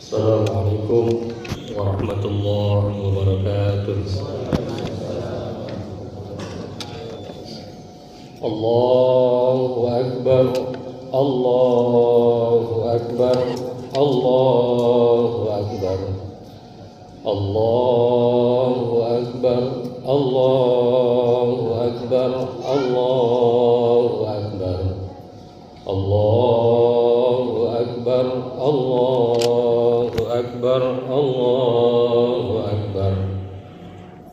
Assalamualaikum warahmatullahi wabarakatuh. Allahu Akbar, Allahu Akbar, Allahu Akbar, Allahu Akbar, Allahu Akbar, Allahu Akbar, Allahu Akbar, Allahu Akbar, Allahu Akbar,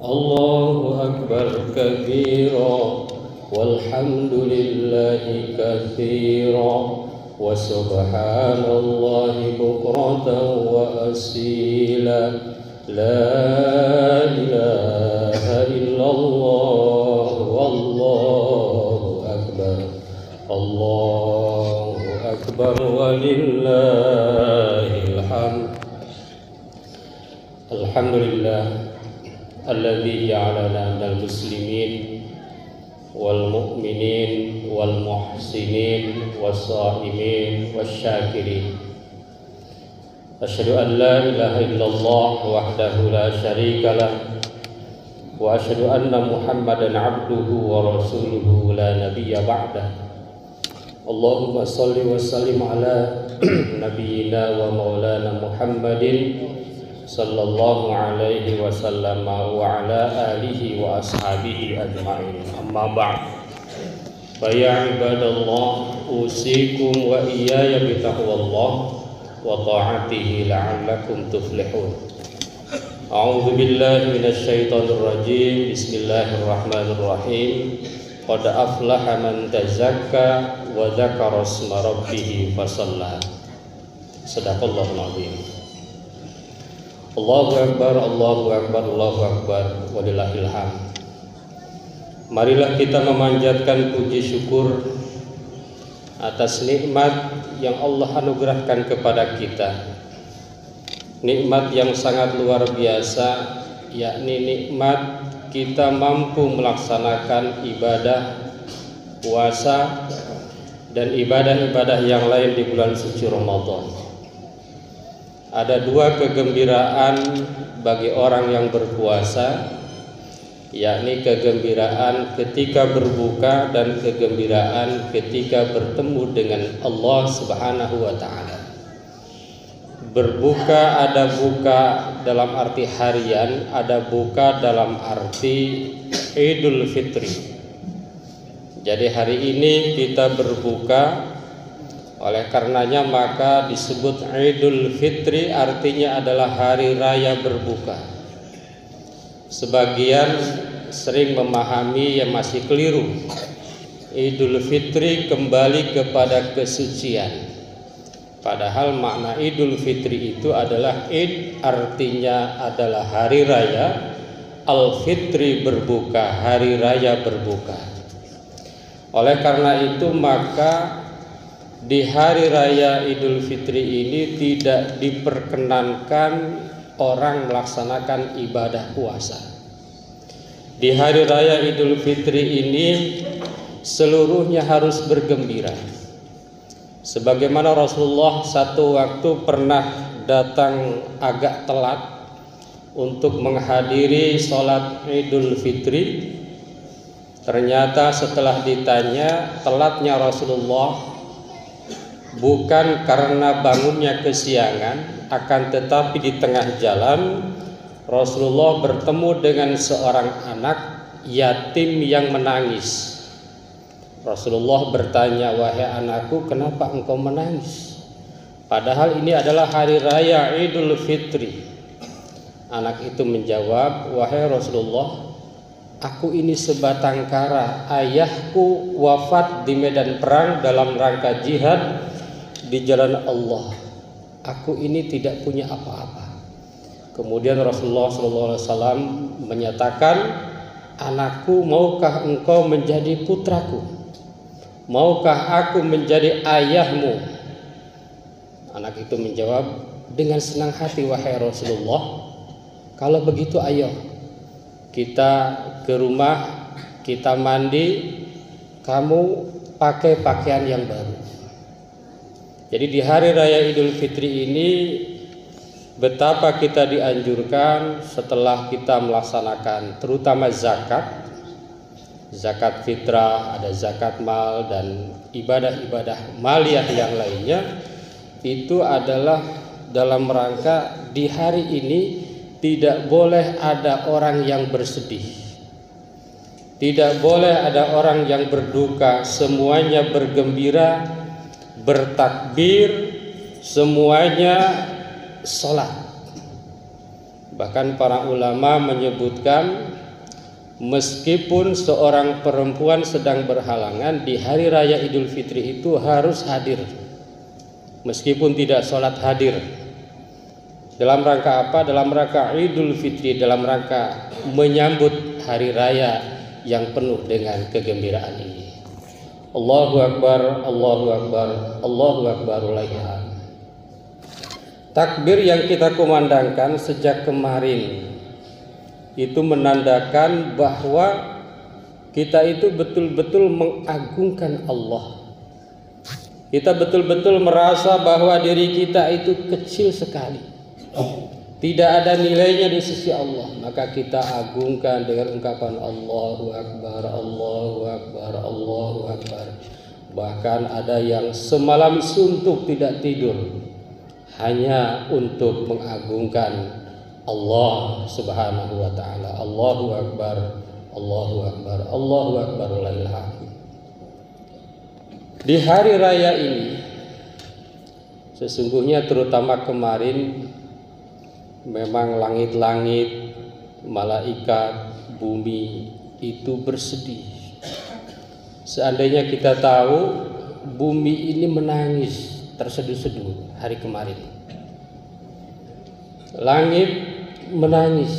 Allahu Akbar kabira walhamdulillahi katsira wa subhanallahi bukratan wa asila. La ilaha illallah wallahu akbar, Allahu akbar walillahil hamd. Alhamdulillah alladzi ja'alana minal muslimin wal mu'minin wal muhsinin was-sha'imin wasyakirin. Asyhadu an la ilaha illallah wahdahu la syarika lah wa asyhadu anna Muhammadan abduhu wa rasuluhu la nabiyya ba'dah. Allahumma shalli wa sallim ala nabiyyina wa maulana Muhammadin sallallahu alaihi wasallam wa ala alihi wa ashabihi ajma'in. Amma ba'd. Fa ya ibadallah usikum wa iyaya bi taqwallah wa ta'atihi la'allakum tuflihun. A'udzu billahi minasy syaithanir rajim. Bismillahirrahmanirrahim. Qad aflaha man tazakka wa dzakara isma rabbih fasalla. Shadaqallahul azim. Allahu akbar, Allahu akbar, Allahu akbar, walillahil hamd. Marilah kita memanjatkan puji syukur atas nikmat yang Allah anugerahkan kepada kita. Nikmat yang sangat luar biasa, yakni nikmat kita mampu melaksanakan ibadah puasa dan ibadah-ibadah yang lain di bulan suci Ramadan. Ada dua kegembiraan bagi orang yang berpuasa, yakni kegembiraan ketika berbuka dan kegembiraan ketika bertemu dengan Allah Subhanahu wa ta'ala. Berbuka ada buka dalam arti harian, ada buka dalam arti Idul Fitri. Jadi hari ini kita berbuka, oleh karenanya maka disebut Idul Fitri, artinya adalah hari raya berbuka. Sebagian sering memahami yang masih keliru. Idul Fitri kembali kepada kesucian. Padahal makna Idul Fitri itu adalah Id, artinya adalah hari raya. Al-Fitri berbuka, hari raya berbuka. Oleh karena itu maka di hari raya Idul Fitri ini tidak diperkenankan orang melaksanakan ibadah puasa. Di hari raya Idul Fitri ini seluruhnya harus bergembira. Sebagaimana Rasulullah satu waktu pernah datang agak telat untuk menghadiri sholat Idul Fitri. Ternyata setelah ditanya, telatnya Rasulullah bukan karena bangunnya kesiangan, akan tetapi di tengah jalan Rasulullah bertemu dengan seorang anak yatim yang menangis. Rasulullah bertanya, "Wahai anakku, kenapa engkau menangis? Padahal ini adalah hari raya Idul Fitri." Anak itu menjawab, "Wahai Rasulullah, aku ini sebatang kara. Ayahku wafat di medan perang dalam rangka jihad di jalan Allah. Aku ini tidak punya apa-apa." Kemudian Rasulullah SAW menyatakan, "Anakku, maukah engkau menjadi putraku? Maukah aku menjadi ayahmu?" Anak itu menjawab, "Dengan senang hati wahai Rasulullah. Kalau begitu ayo kita ke rumah, kita mandi, kamu pakai pakaian yang baru." Jadi di hari raya Idul Fitri ini betapa kita dianjurkan setelah kita melaksanakan terutama zakat fitrah, ada zakat mal dan ibadah-ibadah maliyah yang lainnya, itu adalah dalam rangka di hari ini tidak boleh ada orang yang bersedih, tidak boleh ada orang yang berduka, semuanya bergembira, bertakbir, semuanya sholat. Bahkan para ulama menyebutkan meskipun seorang perempuan sedang berhalangan di hari raya Idul Fitri itu harus hadir, meskipun tidak sholat hadir. Dalam rangka apa? Dalam rangka Idul Fitri, dalam rangka menyambut hari raya yang penuh dengan kegembiraan ini. Allahu Akbar, Allahu Akbar, Allahu Akbar, Allahu. Takbir yang kita kumandangkan sejak kemarin itu menandakan bahwa kita itu betul-betul mengagungkan Allah. Kita betul-betul merasa bahwa diri kita itu kecil sekali, tidak ada nilainya di sisi Allah. Maka kita agungkan dengan ungkapan Allahu Akbar, Allahu Akbar, Allahu Akbar. Bahkan ada yang semalam suntuk tidak tidur hanya untuk mengagungkan Allah Subhanahu wa taala. Allahu Akbar, Allahu Akbar, Allahu Akbar, Allahu. Di hari raya ini sesungguhnya terutama kemarin memang langit-langit, malaikat, bumi itu bersedih. Seandainya kita tahu bumi ini menangis terseduh-seduh hari kemarin, langit menangis,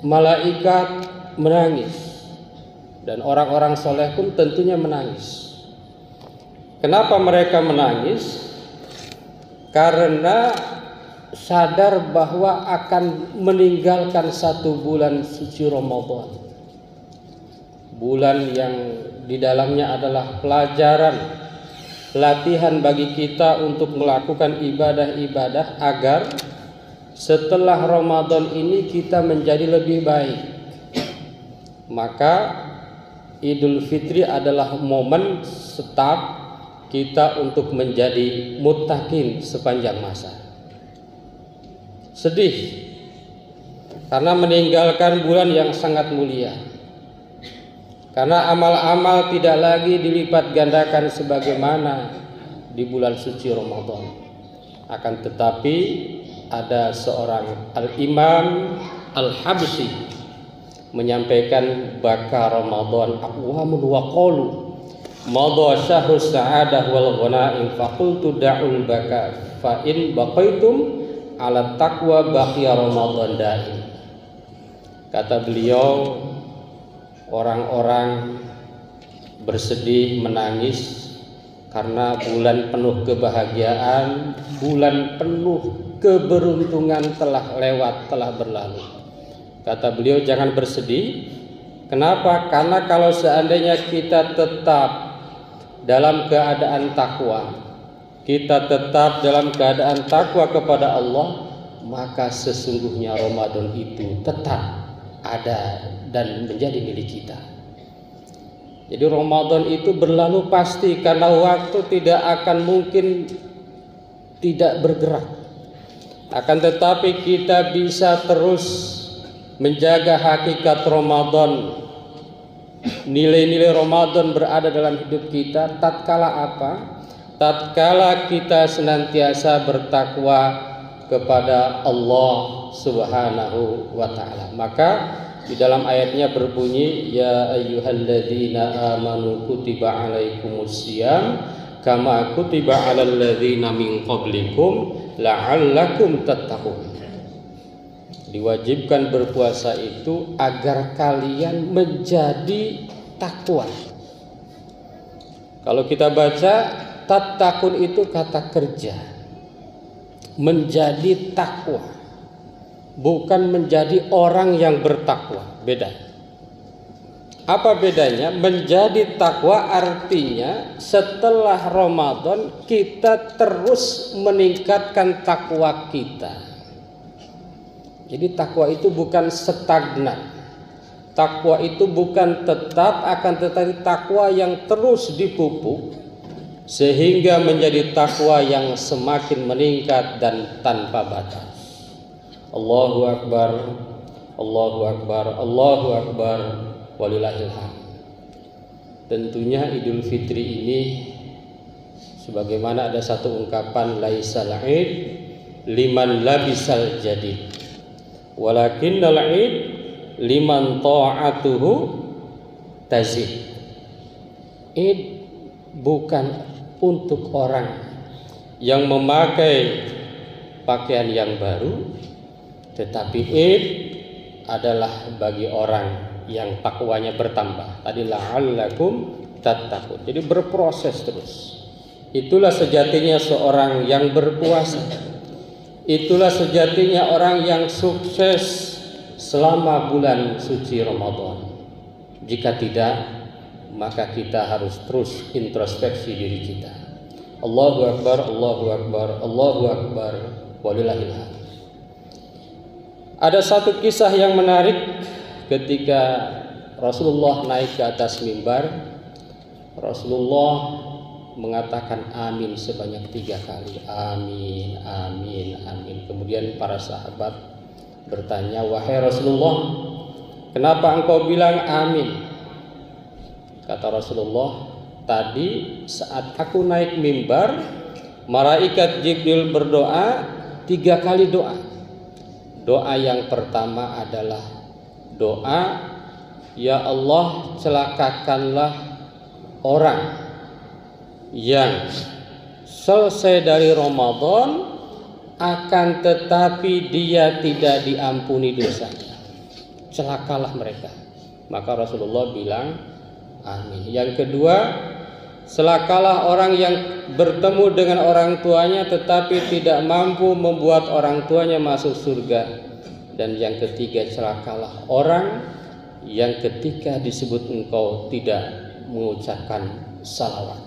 malaikat menangis, dan orang-orang soleh pun tentunya menangis. Kenapa mereka menangis? Karena sadar bahwa akan meninggalkan satu bulan suci Ramadan, bulan yang di dalamnya adalah pelajaran, latihan bagi kita untuk melakukan ibadah-ibadah agar setelah Ramadan ini kita menjadi lebih baik. Maka Idul Fitri adalah momen start kita untuk menjadi muttaqin sepanjang masa. Sedih karena meninggalkan bulan yang sangat mulia, karena amal-amal tidak lagi dilipat gandakan sebagaimana di bulan suci Ramadan. Akan tetapi ada seorang Al-Imam Al-Habsyi menyampaikan baka Ramadan aqwamun wa qalu madha syahrus sa'adah wal ghanaim faqultu da'ul baka fa in baqaitum ala taqwa baqiya Ramadan daim. Kata beliau, orang-orang bersedih menangis karena bulan penuh kebahagiaan, bulan penuh keberuntungan telah lewat, telah berlalu. Kata beliau, jangan bersedih. Kenapa? Karena kalau seandainya kita tetap dalam keadaan takwa, kita tetap dalam keadaan takwa kepada Allah, maka sesungguhnya Ramadan itu tetap ada dan menjadi milik kita. Jadi Ramadan itu berlalu pasti, karena waktu tidak akan mungkin tidak bergerak. Akan tetapi kita bisa terus menjaga hakikat Ramadan. Nilai-nilai Ramadan berada dalam hidup kita tatkala apa? Tatkala kita senantiasa bertakwa kepada Allah Subhanahu wa taala. Maka di dalam ayatnya berbunyi, ya ayyuhalladzina amanu kutiba alaikumusiyam kama kutiba alal ladzina min qablikum la'allakum tattaqun. Diwajibkan berpuasa itu agar kalian menjadi takwa. Kalau kita baca tattaqun itu kata kerja, menjadi takwa, bukan menjadi orang yang bertakwa. Beda. Apa bedanya? Menjadi takwa artinya setelah Ramadan kita terus meningkatkan takwa kita. Jadi takwa itu bukan stagnan. Takwa itu bukan tetap, akan tetapi takwa yang terus dipupuk sehingga menjadi takwa yang semakin meningkat dan tanpa batas. Allahu Akbar, Allahu Akbar, Allahu Akbar, walillahil hamd. Tentunya Idul Fitri ini sebagaimana ada satu ungkapan, laisal id liman labisal jadid walakinnal id liman ta'atuhu tazid. Id bukan untuk orang yang memakai pakaian yang baru, tetapi id adalah bagi orang yang takwanya bertambah. Tadi la'allakum tattaqun. Jadi berproses terus. Itulah sejatinya seorang yang berpuasa. Itulah sejatinya orang yang sukses selama bulan suci Ramadan. Jika tidak, maka kita harus terus introspeksi diri kita. Allahu Akbar, Allahu Akbar, Allahu Akbar, walillahil hamd. Ada satu kisah yang menarik ketika Rasulullah naik ke atas mimbar. Rasulullah mengatakan amin sebanyak 3 kali. Amin, amin, amin. Kemudian para sahabat bertanya, wahai Rasulullah, kenapa engkau bilang amin? Kata Rasulullah, tadi saat aku naik mimbar, malaikat Jibril berdoa 3 kali doa. Doa yang pertama adalah doa, ya Allah, celakakanlah orang yang selesai dari Ramadan akan tetapi dia tidak diampuni dosanya. Celakalah mereka. Maka Rasulullah bilang amin. Yang kedua, celakalah orang yang bertemu dengan orang tuanya tetapi tidak mampu membuat orang tuanya masuk surga. Dan yang ketiga, celakalah orang yang ketika disebut engkau tidak mengucapkan salawat.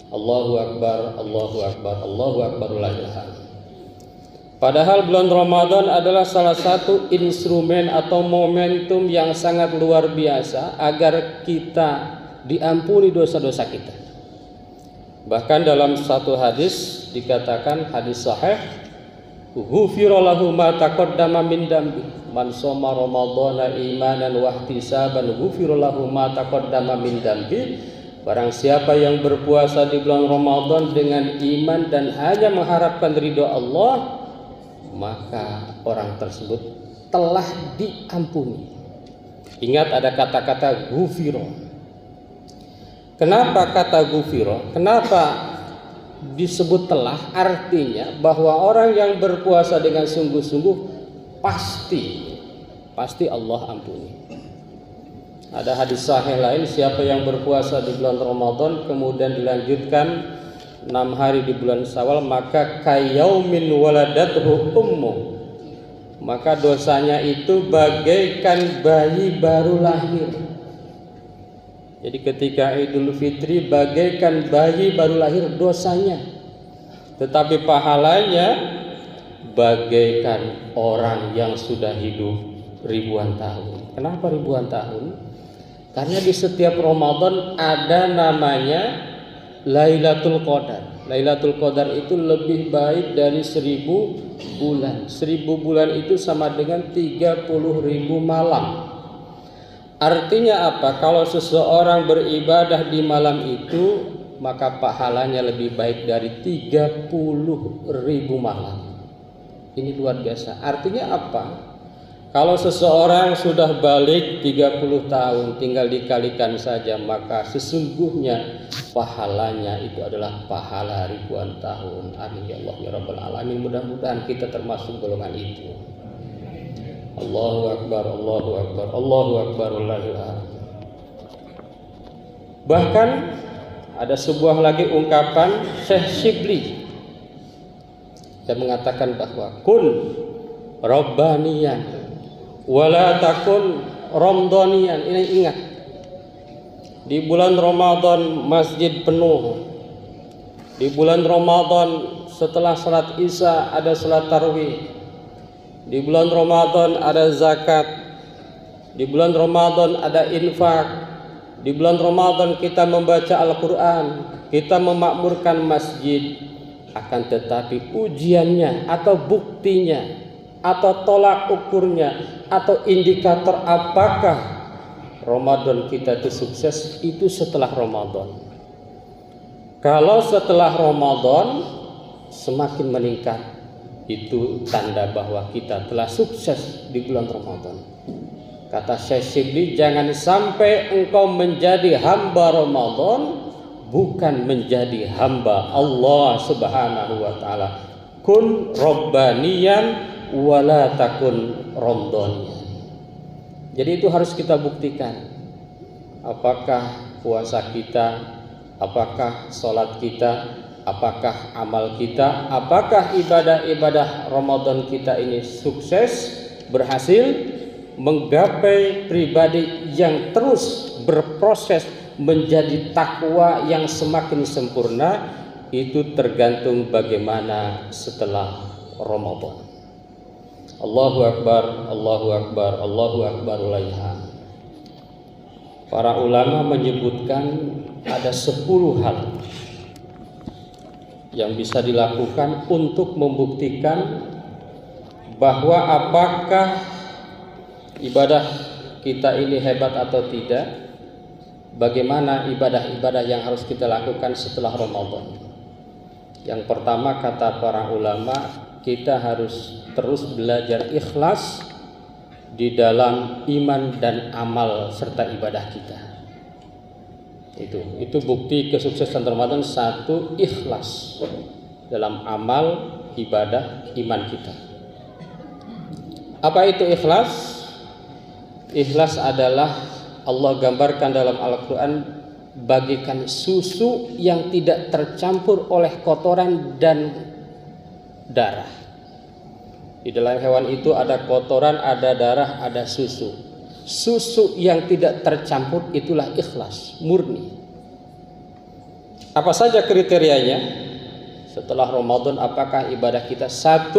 Allahu Akbar, Allahu Akbar, Allahu Akbar, walillahil hamd. Padahal bulan Ramadan adalah salah satu instrumen atau momentum yang sangat luar biasa agar kita diampuni dosa-dosa kita. Bahkan dalam satu hadis dikatakan, hadis sahih, ghufira lahu ma taqaddama min dambi man shoma ramadhana imanan wa ihtisaban ghufira lahu ma taqaddama min dambi. Barang siapa yang berpuasa di bulan Ramadan dengan iman dan hanya mengharapkan ridho Allah, maka orang tersebut telah diampuni. Ingat ada kata-kata ghufira. Kenapa kata ghufira? Kenapa disebut telah? Artinya bahwa orang yang berpuasa dengan sungguh-sungguh pasti Allah ampuni. Ada hadis sahih lain, siapa yang berpuasa di bulan Ramadan kemudian dilanjutkan 6 hari di bulan Syawal, maka kayaumin waladathu ummu, maka dosanya itu bagaikan bayi baru lahir. Jadi ketika Idul Fitri bagaikan bayi baru lahir dosanya, tetapi pahalanya bagaikan orang yang sudah hidup ribuan tahun. Kenapa ribuan tahun? Karena di setiap Ramadan ada namanya Lailatul Qadar. Lailatul Qadar itu lebih baik dari 1000 bulan. 1000 bulan itu sama dengan 30.000 malam. Artinya apa? Kalau seseorang beribadah di malam itu, maka pahalanya lebih baik dari 30.000 malam. Ini luar biasa. Artinya apa? Kalau seseorang sudah balik 30 tahun, tinggal dikalikan saja, maka sesungguhnya pahalanya itu adalah pahala ribuan tahun. Amin ya Allah ya Rabbal Alamin. Mudah-mudahan kita termasuk golongan itu. Allahu Akbar, Allahu Akbar, Allahu Akbar, wallahil hamd. Bahkan ada sebuah lagi ungkapan Syekh Shibli yang mengatakan bahwa kun rabbaniyan wala takun ramdaniyan. Ini ingat, di bulan Ramadan masjid penuh. Di bulan Ramadan setelah salat Isya ada salat tarawih. Di bulan Ramadan ada zakat. Di bulan Ramadan ada infak. Di bulan Ramadan kita membaca Al-Quran, kita memakmurkan masjid. Akan tetapi ujiannya atau buktinya atau tolak ukurnya atau indikator apakah Ramadan kita itu sukses itu setelah Ramadan. Kalau setelah Ramadan semakin meningkat, itu tanda bahwa kita telah sukses di bulan Ramadan. Kata Syekh Shibli, jangan sampai engkau menjadi hamba Ramadan bukan menjadi hamba Allah Subhanahu wa taala. Kun rabbaniyan wala takun ramdaniyan. Jadi itu harus kita buktikan. Apakah puasa kita, apakah sholat kita, apakah amal kita, apakah ibadah-ibadah Ramadan kita ini sukses, berhasil menggapai pribadi yang terus berproses menjadi takwa yang semakin sempurna. Itu tergantung bagaimana setelah Ramadan. Allahu Akbar, Allahu Akbar, Allahu Akbar ulaiha. Para ulama menyebutkan ada 10 hal yang bisa dilakukan untuk membuktikan bahwa apakah ibadah kita ini hebat atau tidak. Bagaimana ibadah-ibadah yang harus kita lakukan setelah Ramadan. Yang pertama kata para ulama, kita harus terus belajar ikhlas di dalam iman dan amal serta ibadah kita. Itu bukti kesuksesan Ramadan. 1, ikhlas dalam amal, ibadah, iman kita. Apa itu ikhlas? Ikhlas adalah Allah gambarkan dalam Al-Quran bagikan susu yang tidak tercampur oleh kotoran dan darah. Di dalam hewan itu ada kotoran, ada darah, ada susu. Susu yang tidak tercampur itulah ikhlas, murni. Apa saja kriterianya? Setelah Ramadan apakah ibadah kita? 1,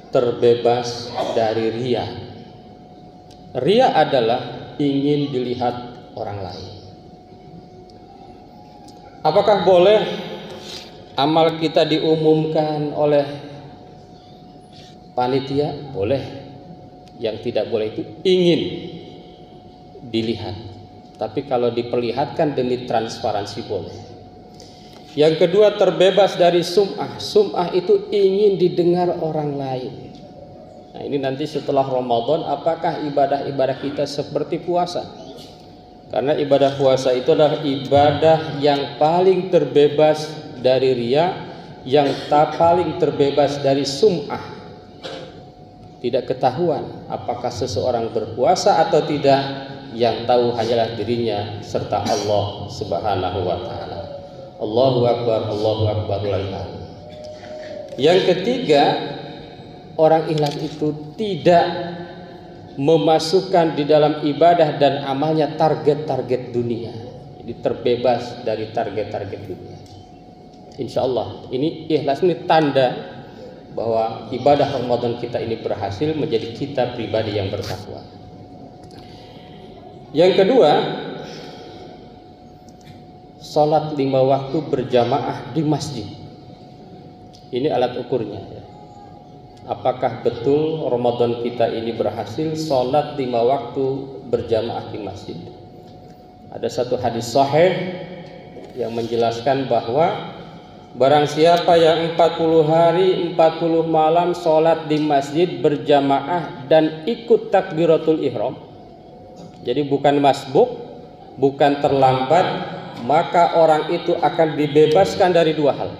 terbebas dari riya. Riya adalah ingin dilihat orang lain. Apakah boleh amal kita diumumkan oleh panitia? Boleh. Yang tidak boleh itu ingin dilihat. Tapi kalau diperlihatkan demi transparansi boleh. Yang kedua, terbebas dari sum'ah. Sum'ah itu ingin didengar orang lain. Nah, ini nanti setelah Ramadan apakah ibadah-ibadah kita seperti puasa? Karena ibadah puasa itu adalah ibadah yang paling terbebas dari riya, yang paling terbebas dari sum'ah. Tidak ketahuan apakah seseorang berpuasa atau tidak, yang tahu hanyalah dirinya serta Allah Subhanahu wa taala. Allahu Akbar, Allahu Akbar. Yang ketiga, orang ikhlas itu tidak memasukkan di dalam ibadah dan amalnya target-target dunia. Jadi terbebas dari target-target dunia. Insya Allah ini ikhlas, ini tanda bahwa ibadah Ramadan kita ini berhasil menjadi kita pribadi yang bertakwa. Yang kedua, sholat 5 waktu berjamaah di masjid. Ini alat ukurnya. Apakah betul Ramadan kita ini berhasil sholat 5 waktu berjamaah di masjid? Ada satu hadis sahih yang menjelaskan bahwa barang siapa yang 40 hari 40 malam sholat di masjid berjamaah dan ikut takbiratul ihram, jadi bukan masbuk, bukan terlambat, maka orang itu akan dibebaskan dari 2 hal.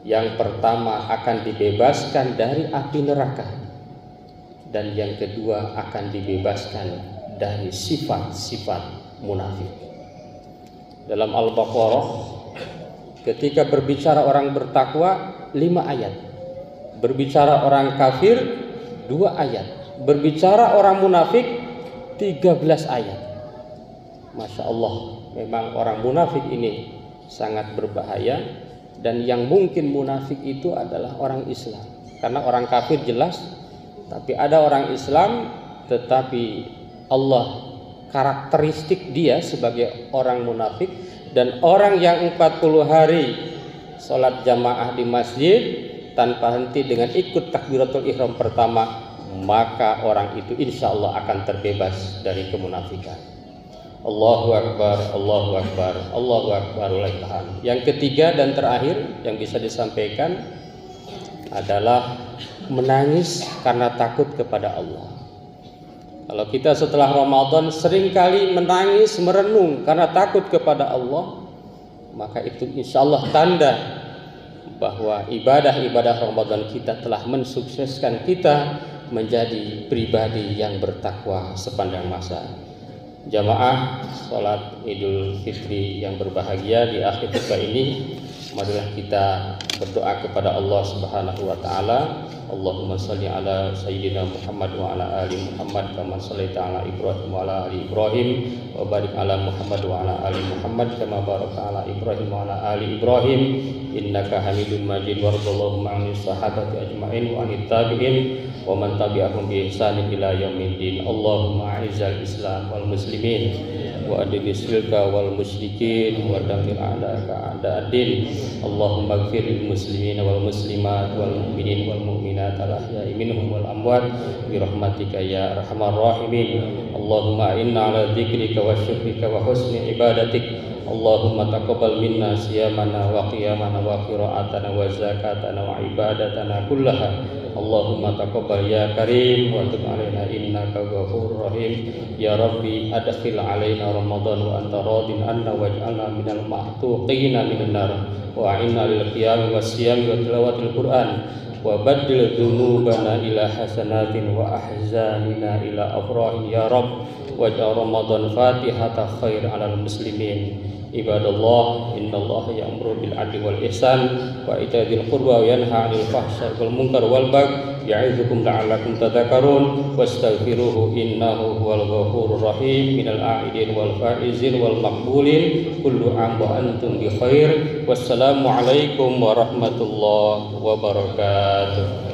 Yang pertama akan dibebaskan dari api neraka, dan yang kedua akan dibebaskan dari sifat-sifat munafik. Dalam Al-Baqarah ketika berbicara orang bertakwa 5 ayat, berbicara orang kafir 2 ayat, berbicara orang munafik 13 ayat. Masya Allah, memang orang munafik ini sangat berbahaya. Dan yang mungkin munafik itu adalah orang Islam. Karena orang kafir jelas Tapi ada orang Islam tetapi Allah karakteristik dia sebagai orang munafik, dan orang yang 40 hari sholat jamaah di masjid tanpa henti dengan ikut takbiratul ihram pertama, maka orang itu insya Allah akan terbebas dari kemunafikan. Allahu Akbar, Allahu Akbar, Allahu Akbar. Yang ketiga dan terakhir yang bisa disampaikan adalah menangis karena takut kepada Allah. Kalau kita setelah Ramadan seringkali menangis, merenung karena takut kepada Allah, maka itu insya Allah tanda bahwa ibadah-ibadah Ramadan kita telah mensukseskan kita menjadi pribadi yang bertakwa sepanjang masa. Jamaah sholat Idul Fitri yang berbahagia, di akhir khutbah ini marilah kita berdoa kepada Allah Subhanahu wa taala. Allahumma shalli ala sayyidina Muhammad wa ala ali Muhammad kama shallaita ala Ibrahim wa ala ali Ibrahim, wa barik ala Muhammad wa ala ali Muhammad kama barakta ala Ibrahim wa ala ali Ibrahim innaka Hamidum Majid. Warḍallahu ma'ani sahabati ajma'in wa anit tabi'in wa man tabi'ahum bi ihsanin ila yaumiddin. Allahumma a'izzal Islam wal muslimin wa adil syirka wal musyrikin wa damir a'daka a'da'ad-din. Allahumma ighfir lil muslimina wal muslimat wal mu'minin wal mu'minat al ahya'i minhum wal amwat bi rahmatika ya arhamar rahimin. Allahumma inna ala dzikrika wa syukrika wa husni ibadatik. Allahumma taqabbal minna siyamana wa qiyamana wa qira'atana wa zakatana wa ibadatana kullaha. Allahumma taqabbal ya karim wa tub alaina innaka ghafurur rahim. Ya Rabbi adkhil alaina Ramadan wa anta radin anna waj'alna minal mahtuqina minan nar wa a'inna lil qiyam was siyam wa tilawatil Qur'an wa baddil dzunubana ila hasanatin wa ahzanina ila afrahin ya Rabb waj'al Ramadan fatihata khair 'alal muslimin. Ibadallah, innallaha ya'muru bil 'adli wal ihsan wa ita'il qurba wa yanha 'anil fahsya'i wal munkar wal baghi ya'idzukum la'allakum tadhakkarun wastaghfiruhu innahu huwal ghafurur rahim. Minal a'idin wal faizin wal maqbulin kullu 'am wa antum bi khair. Wassalamu alaikum warahmatullahi wabarakatuh.